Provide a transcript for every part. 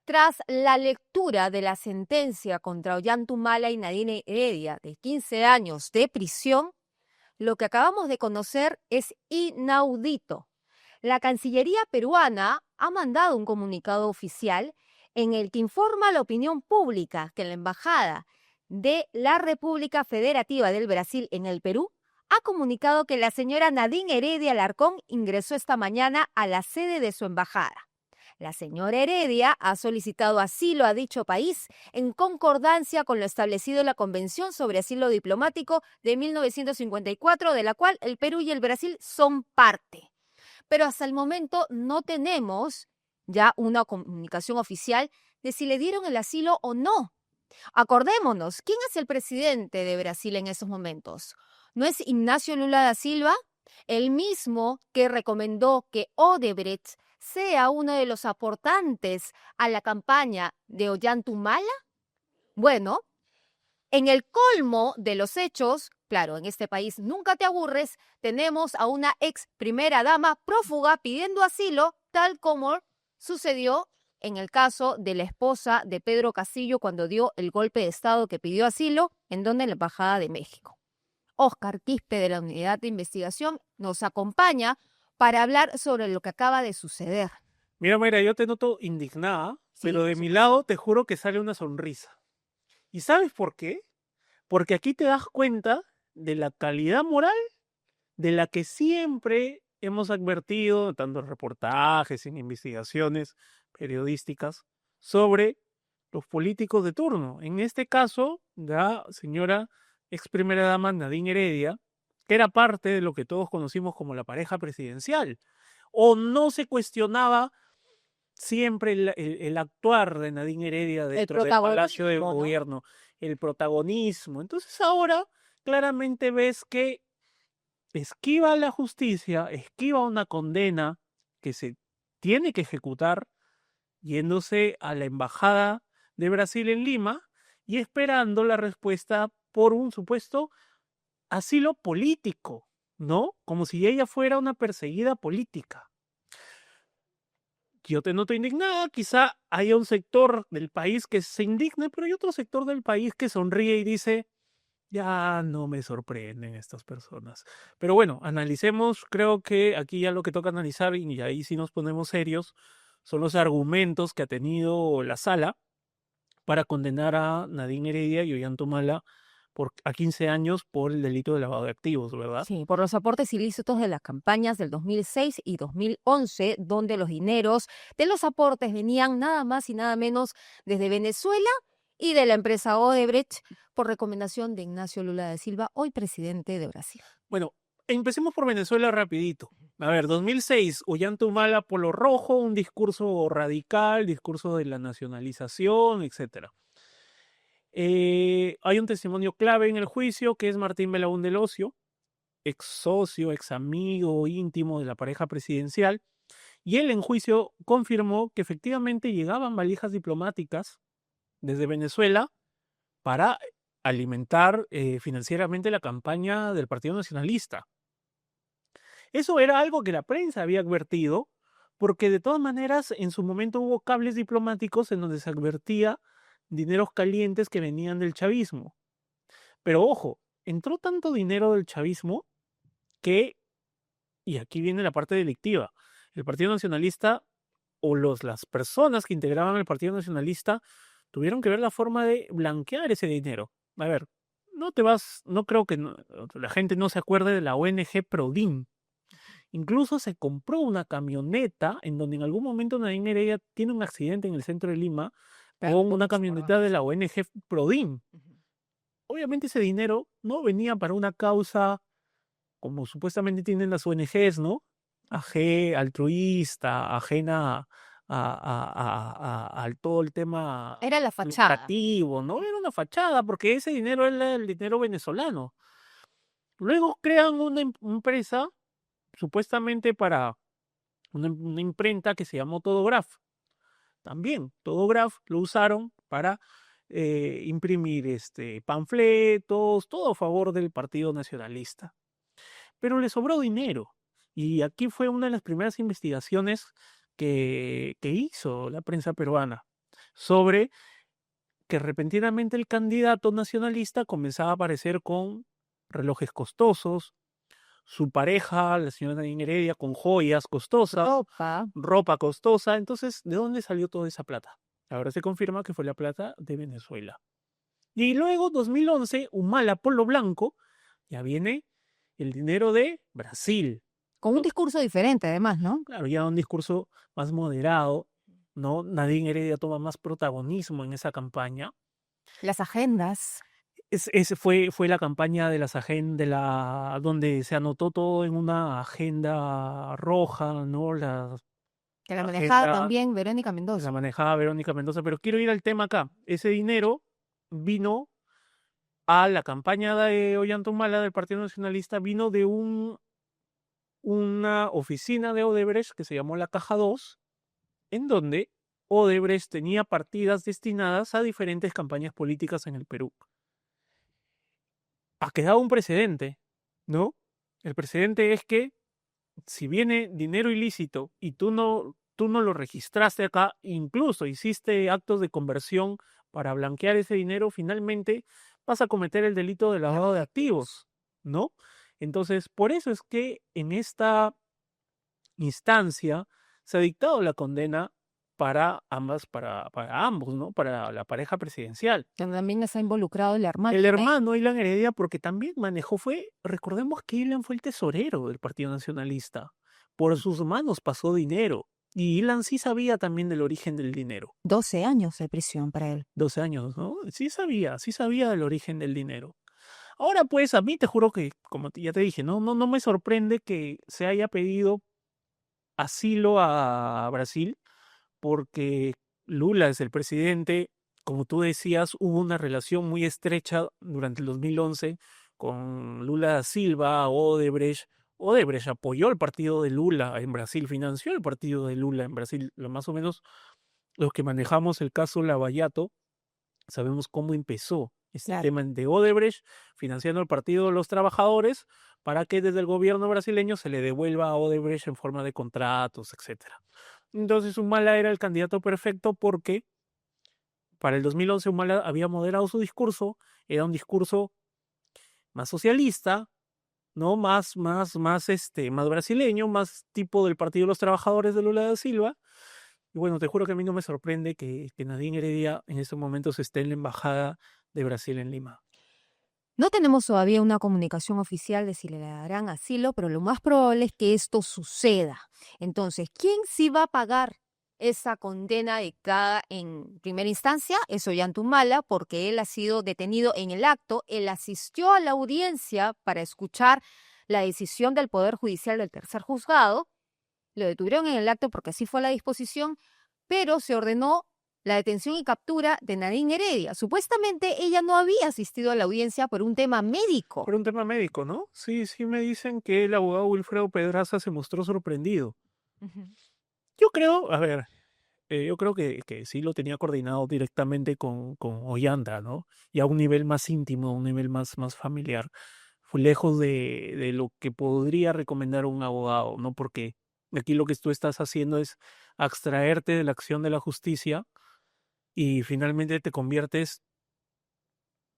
Tras la lectura de la sentencia contra Ollantumala y Nadine Heredia de 15 años de prisión, lo que acabamos de conocer es inaudito. La Cancillería peruana ha mandado un comunicado oficial en el que informa a la opinión pública que la Embajada de la República Federativa del Brasil en el Perú ha comunicado que la señora Nadine Heredia Alarcón ingresó esta mañana a la sede de su embajada. La señora Heredia ha solicitado asilo a dicho país en concordancia con lo establecido en la Convención sobre Asilo Diplomático de 1954, de la cual el Perú y el Brasil son parte. Pero hasta el momento no tenemos ya una comunicación oficial de si le dieron el asilo o no. Acordémonos, ¿quién es el presidente de Brasil en esos momentos? ¿No es Ignacio Lula da Silva? El mismo que recomendó que Odebrecht sea uno de los aportantes a la campaña de Ollantumala. Bueno, en el colmo de los hechos, claro, en este país nunca te aburres, tenemos a una ex primera dama prófuga pidiendo asilo, tal como sucedió en el caso de la esposa de Pedro Castillo cuando dio el golpe de Estado que pidió asilo, en donde en la Embajada de México. Óscar Quispe, de la Unidad de Investigación, nos acompaña para hablar sobre lo que acaba de suceder. Mira, Mayra, yo te noto indignada, Sí, pero de por mi supuesto. lado te juro que sale una sonrisa. ¿Y sabes por qué? Porque aquí te das cuenta de la calidad moral de la que siempre hemos advertido, tanto en reportajes, en investigaciones periodísticas, sobre los políticos de turno. En este caso, la señora ex primera dama Nadine Heredia, que era parte de lo que todos conocimos como la pareja presidencial. O no se cuestionaba siempre el actuar de Nadine Heredia El dentro del Palacio de protagonismo, ¿no? Gobierno, el protagonismo. Entonces ahora claramente ves que esquiva la justicia, esquiva una condena que se tiene que ejecutar yéndose a la Embajada de Brasil en Lima y esperando la respuesta por un supuesto asilo político, ¿no? Como si ella fuera una perseguida política. Yo te noto indignada, quizá haya un sector del país que se indigne, pero hay otro sector del país que sonríe y dice, ya no me sorprenden estas personas. Pero bueno, analicemos, creo que aquí ya lo que toca analizar, y ahí sí nos ponemos serios, son los argumentos que ha tenido la sala para condenar a Nadine Heredia y Ollantumala a 15 años por el delito de lavado de activos, ¿verdad? Sí, por los aportes ilícitos de las campañas del 2006 y 2011, donde los dineros de los aportes venían nada más y nada menos desde Venezuela y de la empresa Odebrecht por recomendación de Ignacio Lula da Silva, hoy presidente de Brasil. Bueno, empecemos por Venezuela rapidito. A ver, 2006, Ollantumala, Polo Rojo, un discurso radical, discurso de la nacionalización, etcétera. Hay un testimonio clave en el juicio que es Martín Belaún del Ocio, ex socio, ex amigo íntimo de la pareja presidencial, y él en juicio confirmó que efectivamente llegaban valijas diplomáticas desde Venezuela para alimentar financieramente la campaña del Partido Nacionalista. Eso era algo que la prensa había advertido, porque de todas maneras en su momento hubo cables diplomáticos en donde se advertía dineros calientes que venían del chavismo. Pero ojo, entró tanto dinero del chavismo que, y aquí viene la parte delictiva, el Partido Nacionalista o las personas que integraban el Partido Nacionalista tuvieron que ver la forma de blanquear ese dinero. A ver, no creo que la gente no se acuerde de la ONG Prodin. Incluso se compró una camioneta en donde en algún momento Nadine Heredia tiene un accidente en el centro de Lima con una camioneta de la ONG Prodin. Obviamente ese dinero no venía para una causa como supuestamente tienen las ONGs, ¿no? Altruista, ajena al todo el tema Era la fachada. lucrativo, ¿no? Era una fachada, porque ese dinero era el dinero venezolano. Luego crean una empresa, supuestamente para una imprenta que se llamó Todograph. También, Todograph lo usaron para imprimir panfletos, todo a favor del Partido Nacionalista. Pero le sobró dinero. Y aquí fue una de las primeras investigaciones que hizo la prensa peruana. sobre que repentinamente el candidato nacionalista comenzaba a aparecer con relojes costosos, su pareja, la señora Nadine Heredia, con joyas costosas, Opa. ropa costosa. Entonces, ¿de dónde salió toda esa plata? Ahora se confirma que fue la plata de Venezuela. Y luego, 2011, Humala Polo Blanco, ya viene el dinero de Brasil. Con un ¿No? discurso diferente, además, ¿no? Claro, ya un discurso más moderado, ¿no? Nadine Heredia toma más protagonismo en esa campaña. Las agendas. Ese fue la campaña de las donde se anotó todo en una agenda roja, ¿no? La Que la manejaba agenda también Verónica la Mendoza. manejaba Verónica Mendoza, pero quiero ir al tema acá. Ese dinero vino a la campaña de Ollanta Humala del Partido Nacionalista, vino de una oficina de Odebrecht que se llamó la Caja 2, en donde Odebrecht tenía partidas destinadas a diferentes campañas políticas en el Perú. Ha quedado un precedente, ¿no? El precedente es que si viene dinero ilícito y tú no lo registraste acá, incluso hiciste actos de conversión para blanquear ese dinero, finalmente vas a cometer el delito de lavado de activos, ¿no? Entonces, por eso es que en esta instancia se ha dictado la condena para ambos, ¿no? Para la pareja presidencial. Que también está involucrado el hermano. El hermano Ilan Heredia, porque también recordemos que Ilan fue el tesorero del Partido Nacionalista. Por sus manos pasó dinero. Y Ilan sí sabía también del origen del dinero. 12 años de prisión para él. 12 años, ¿no? Sí sabía del origen del dinero. Ahora, pues, a mí te juro que, como ya te dije, no me sorprende que se haya pedido asilo a Brasil, porque Lula es el presidente. Como tú decías, hubo una relación muy estrecha durante el 2011 con Lula da Silva, Odebrecht. Odebrecht apoyó el partido de Lula en Brasil, financió el partido de Lula en Brasil. Más o menos los que manejamos el caso Lavallato sabemos cómo empezó este Claro. tema de Odebrecht financiando el Partido de los Trabajadores para que desde el gobierno brasileño se le devuelva a Odebrecht en forma de contratos, etcétera. Entonces Humala era el candidato perfecto porque para el 2011 Humala había moderado su discurso, era un discurso más socialista, ¿no? Más brasileño, más tipo del Partido de los Trabajadores de Lula da Silva. Y bueno, te juro que a mí no me sorprende que Nadine Heredia en estos momentos esté en la embajada de Brasil en Lima. No tenemos todavía una comunicación oficial de si le darán asilo, pero lo más probable es que esto suceda. Entonces, ¿quién sí va a pagar esa condena dictada en primera instancia? Es Ollanta Humala, porque él ha sido detenido en el acto. Él asistió a la audiencia para escuchar la decisión del Poder Judicial del tercer juzgado. Lo detuvieron en el acto porque así fue la disposición, pero se ordenó la detención y captura de Nadine Heredia. Supuestamente ella no había asistido a la audiencia por un tema médico. Por un tema médico, ¿no? Sí me dicen que el abogado Wilfredo Pedraza se mostró sorprendido. Yo creo, a ver, yo creo que sí lo tenía coordinado directamente con Ollanta, ¿no? Y a un nivel más íntimo, a un nivel más familiar. Fue lejos de lo que podría recomendar un abogado, ¿no? Porque aquí lo que tú estás haciendo es abstraerte de la acción de la justicia y finalmente te conviertes,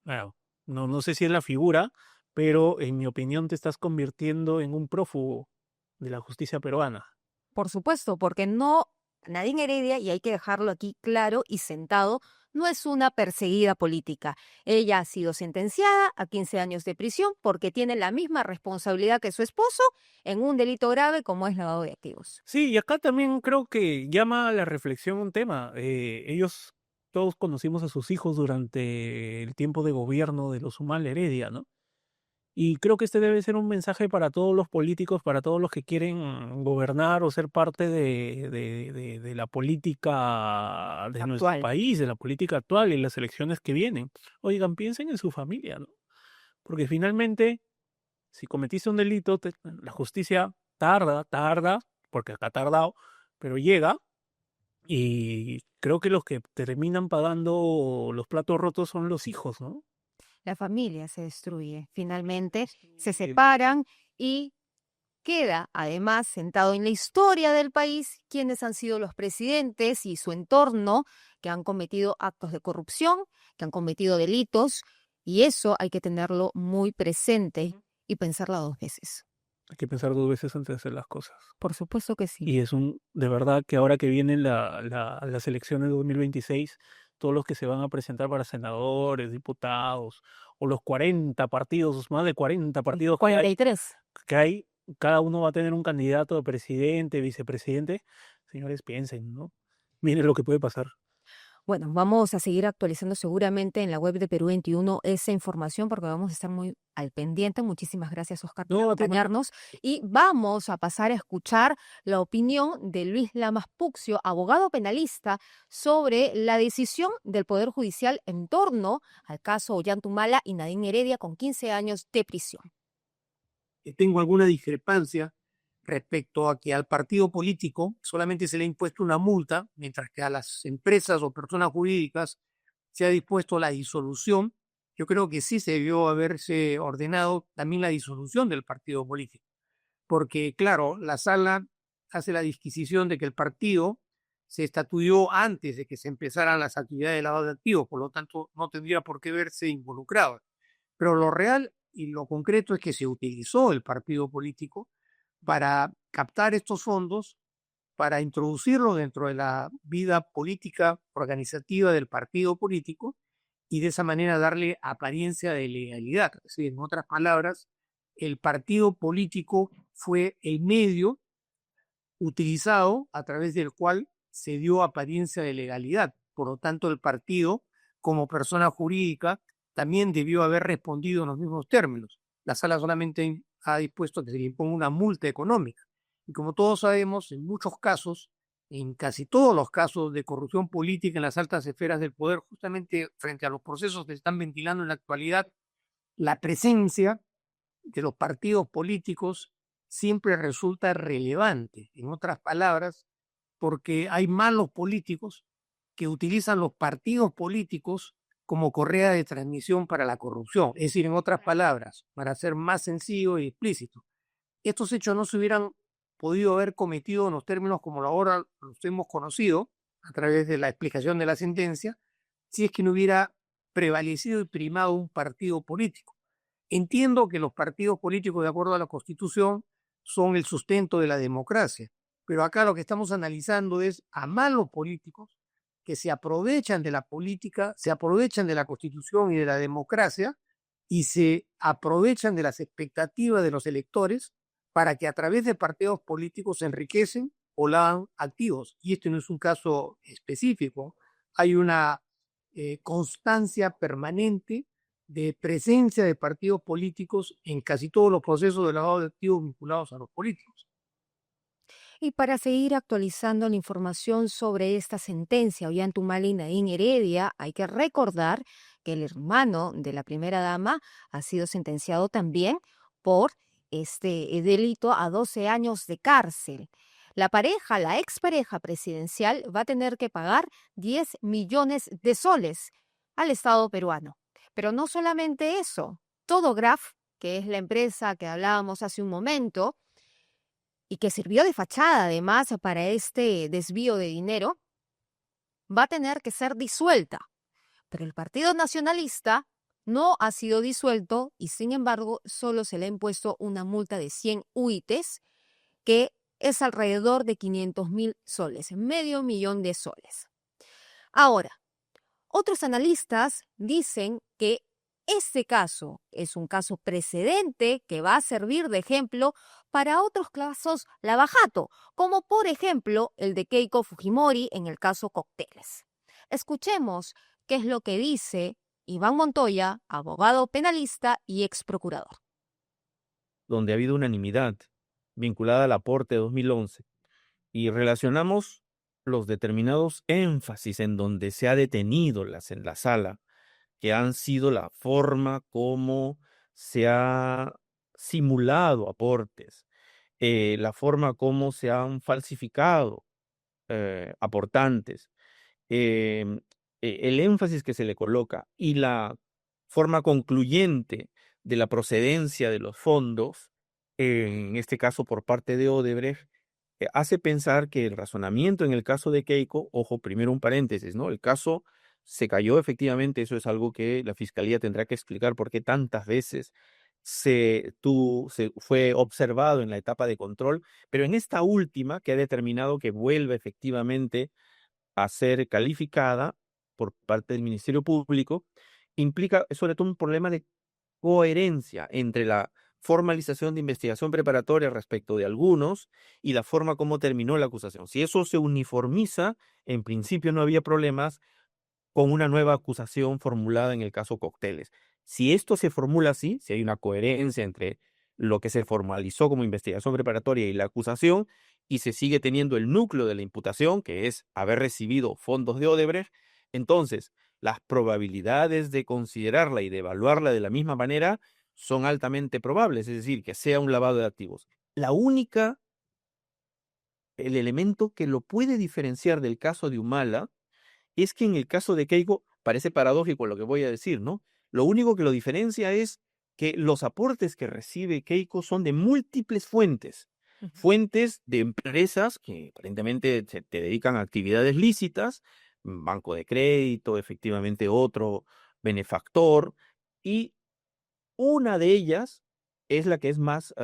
bueno, no sé si es la figura, pero en mi opinión te estás convirtiendo en un prófugo de la justicia peruana. Por supuesto, porque no, Nadine Heredia, y hay que dejarlo aquí claro y sentado, no es una perseguida política. Ella ha sido sentenciada a 15 años de prisión porque tiene la misma responsabilidad que su esposo en un delito grave como es lavado de activos. Sí, y acá también creo que llama a la reflexión un tema. Ellos todos conocimos a sus hijos durante el tiempo de gobierno de los Humala Heredia, ¿no? Y creo que este debe ser un mensaje para todos los políticos, para todos los que quieren gobernar o ser parte de la política de nuestro Actual. país, de la política actual y las elecciones que vienen. Oigan, piensen en su familia, ¿no? Porque finalmente, si cometiste un delito, la justicia tarda, porque acá ha tardado, pero llega y creo que los que terminan pagando los platos rotos son los hijos, ¿no? La familia se destruye. Finalmente se Sí. separan y queda además sentado en la historia del país quiénes han sido los presidentes y su entorno que han cometido actos de corrupción, que han cometido delitos, y eso hay que tenerlo muy presente y pensarlo dos veces. Hay que pensar dos veces antes de hacer las cosas. Por supuesto que sí. Y de verdad que ahora que vienen las elecciones de 2026, todos los que se van a presentar para senadores, diputados, o los 40 partidos, más de 40 partidos 43. que hay, cada uno va a tener un candidato de presidente, vicepresidente. Señores, piensen, ¿no? Miren lo que puede pasar. Bueno, vamos a seguir actualizando seguramente en la web de Perú 21 esa información porque vamos a estar muy al pendiente. Muchísimas gracias, Oscar, por No, acompañarnos. Y vamos a pasar a escuchar la opinión de Luis Lamas Puccio, abogado penalista, sobre la decisión del Poder Judicial en torno al caso Ollantumala y Nadine Heredia con 15 años de prisión. Tengo alguna discrepancia respecto a que al partido político solamente se le ha impuesto una multa, mientras que a las empresas o personas jurídicas se ha dispuesto la disolución. Yo creo que sí se debió haberse ordenado también la disolución del partido político, porque claro, la sala hace la disquisición de que el partido se estatuyó antes de que se empezaran las actividades de lavado de activos, por lo tanto no tendría por qué verse involucrado. Pero lo real y lo concreto es que se utilizó el partido político para captar estos fondos, para introducirlos dentro de la vida política organizativa del partido político y de esa manera darle apariencia de legalidad. Es decir, en otras palabras, el partido político fue el medio utilizado a través del cual se dio apariencia de legalidad. Por lo tanto, el partido, como persona jurídica, también debió haber respondido en los mismos términos. La sala solamente ha dispuesto que se le imponga una multa económica. Y como todos sabemos, en muchos casos, en casi todos los casos de corrupción política en las altas esferas del poder, justamente frente a los procesos que se están ventilando en la actualidad, la presencia de los partidos políticos siempre resulta relevante. En otras palabras, porque hay malos políticos que utilizan los partidos políticos como correa de transmisión para la corrupción. Es decir, en otras palabras, para ser más sencillo y explícito, estos hechos no se hubieran podido haber cometido en los términos como ahora los hemos conocido, a través de la explicación de la sentencia, si es que no hubiera prevalecido y primado un partido político. Entiendo que los partidos políticos, de acuerdo a la Constitución, son el sustento de la democracia, pero acá lo que estamos analizando es a malos políticos que se aprovechan de la política, se aprovechan de la Constitución y de la democracia y se aprovechan de las expectativas de los electores para que a través de partidos políticos se enriquecen o lavan activos. Y este no es un caso específico, hay una constancia permanente de presencia de partidos políticos en casi todos los procesos de lavado de activos vinculados a los políticos. Y para seguir actualizando la información sobre esta sentencia, Ollantumala y Nadine Heredia, hay que recordar que el hermano de la primera dama ha sido sentenciado también por este delito a 12 años de cárcel. La pareja, la expareja presidencial, va a tener que pagar 10 millones de soles al Estado peruano. Pero no solamente eso, Todograph, que es la empresa que hablábamos hace un momento, y que sirvió de fachada además para este desvío de dinero, va a tener que ser disuelta. Pero el Partido Nacionalista no ha sido disuelto y sin embargo solo se le ha impuesto una multa de 100 UITs, que es alrededor de 500.000 soles, medio millón de soles. Ahora, otros analistas dicen que este caso es un caso precedente que va a servir de ejemplo para otros casos lavajato, como por ejemplo el de Keiko Fujimori en el caso Cócteles. Escuchemos qué es lo que dice Iván Montoya, abogado penalista y ex procurador. Donde ha habido unanimidad vinculada al aporte de 2011 y relacionamos los determinados énfasis en donde se ha detenido en la sala, que han sido la forma como se ha simulado aportes, la forma como se han falsificado aportantes, el énfasis que se le coloca y la forma concluyente de la procedencia de los fondos, en este caso por parte de Odebrecht, hace pensar que el razonamiento en el caso de Keiko, ojo, primero un paréntesis, ¿no? El caso se cayó efectivamente, eso es algo que la fiscalía tendrá que explicar por qué tantas veces se fue observado en la etapa de control, pero en esta última que ha determinado que vuelve efectivamente a ser calificada por parte del Ministerio Público, implica sobre todo un problema de coherencia entre la formalización de investigación preparatoria respecto de algunos y la forma como terminó la acusación. Si eso se uniformiza, en principio no había problemas con una nueva acusación formulada en el caso Cócteles. Si esto se formula así, si hay una coherencia entre lo que se formalizó como investigación preparatoria y la acusación, y se sigue teniendo el núcleo de la imputación, que es haber recibido fondos de Odebrecht, entonces las probabilidades de considerarla y de evaluarla de la misma manera son altamente probables, es decir, que sea un lavado de activos. El elemento que lo puede diferenciar del caso de Humala es que en el caso de Keiko, parece paradójico lo que voy a decir, ¿no? Lo único que lo diferencia es que los aportes que recibe Keiko son de múltiples fuentes. Fuentes de empresas que aparentemente se te dedican a actividades lícitas, banco de crédito, efectivamente otro benefactor, y una de ellas es la que es más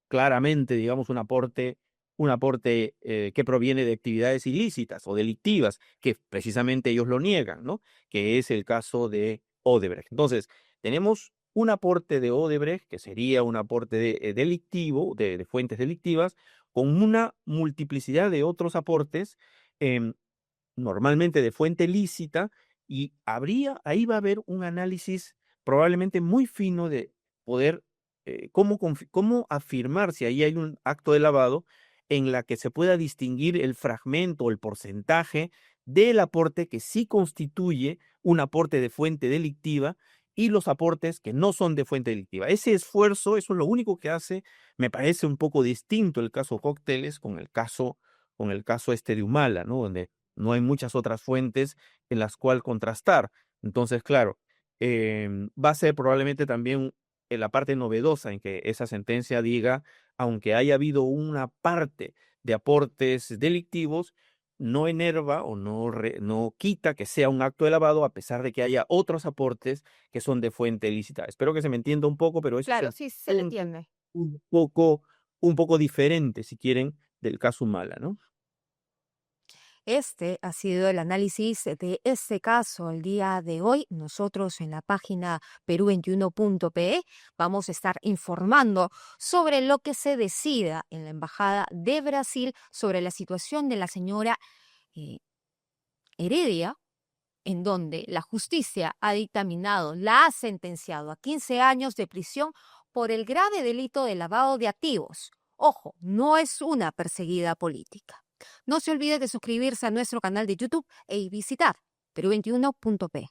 claramente, digamos, un aporte que proviene de actividades ilícitas o delictivas, que precisamente ellos lo niegan, ¿no? Que es el caso de Odebrecht. Entonces, tenemos un aporte de Odebrecht, que sería un aporte delictivo, de fuentes delictivas, con una multiplicidad de otros aportes, em, normalmente de fuente lícita, y ahí va a haber un análisis probablemente muy fino de poder cómo afirmar si ahí hay un acto de lavado en la que se pueda distinguir el fragmento o el porcentaje del aporte que sí constituye un aporte de fuente delictiva y los aportes que no son de fuente delictiva. Ese esfuerzo, eso es lo único que hace, me parece un poco distinto el caso Cócteles con el caso este de Humala, ¿no? Donde no hay muchas otras fuentes en las cuales contrastar. Entonces, claro, va a ser probablemente también la parte novedosa en que esa sentencia diga, aunque haya habido una parte de aportes delictivos, no enerva o no quita que sea un acto de lavado, a pesar de que haya otros aportes que son de fuente ilícita. Espero que se me entienda un poco, pero ese es Claro, el sí se le punto entiende. un poco diferente, si quieren, del caso Humala, ¿no? Este ha sido el análisis de este caso el día de hoy. Nosotros en la página Perú21.pe vamos a estar informando sobre lo que se decida en la Embajada de Brasil sobre la situación de la señora eh, Heredia, en donde la justicia ha dictaminado, la ha sentenciado a 15 años de prisión por el grave delito de lavado de activos. Ojo, no es una perseguida política. No se olvide de suscribirse a nuestro canal de YouTube y visitar Perú21.pe.